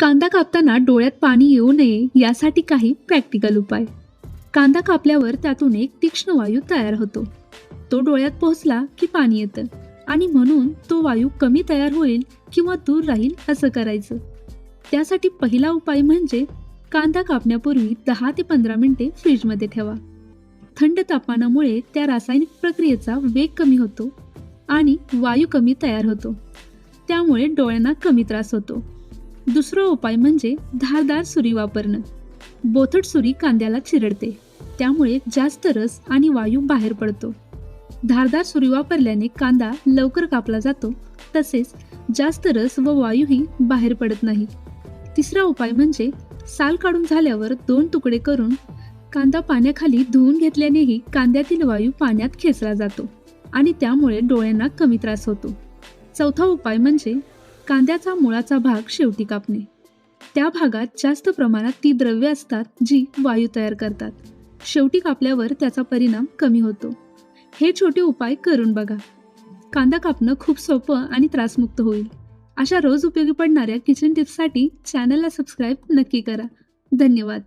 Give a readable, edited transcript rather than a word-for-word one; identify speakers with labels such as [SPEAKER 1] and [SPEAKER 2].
[SPEAKER 1] कांदा कापताना डोळ्यात पाणी येऊ नये यासाठी काही प्रॅक्टिकल उपाय. कांदा कापल्यावर त्यातून एक तीक्ष्ण वायू तयार होतो. तो डोळ्यात पोहोचला की पाणी येतं आणि म्हणून तो वायू कमी तयार होईल किंवा दूर राहील असं करायचं. त्यासाठी पहिला उपाय म्हणजे कांदा कापण्यापूर्वी 10 ते 15 मिनिटे फ्रीजमध्ये ठेवा. थंड तापमानामुळे त्या रासायनिक प्रक्रियेचा वेग कमी होतो आणि वायू कमी तयार होतो. त्यामुळे डोळ्यांना कमी त्रास होतो. दुसरा उपाय म्हणजे धारदार सुरी वापरणं. बोथट सुरी कांद्याला चिरडते, त्यामुळे जास्त रस आणि वायू बाहेर पडतो. धारदार सुरी वापरल्याने कांदा लवकर कापला जातो, तसेच जास्त रस व वायूही बाहेर पडत नाही. तिसरा उपाय म्हणजे साल काढून झाल्यावर 2 तुकडे करून कांदा पाण्याखाली धुवून घेतल्यानेही कांद्यातील वायू पाण्यात खेचला जातो आणि त्यामुळे डोळ्यांना कमी त्रास होतो. चौथा उपाय म्हणजे कांद्याचा मुळाचा भाग शेवटी कापणे. त्या भागात जास्त प्रमाणात ती द्रव्ये असतात जी वायू तयार करतात. शेवटी कापल्यावर त्याचा परिणाम कमी होतो. हे छोटे उपाय करून बघा. कांदा कापणं खूप सोपं आणि त्रासमुक्त होईल. अशा रोज उपयोगी पडणाऱ्या किचन टिप्ससाठी चॅनलला सबस्क्राईब नक्की करा. धन्यवाद.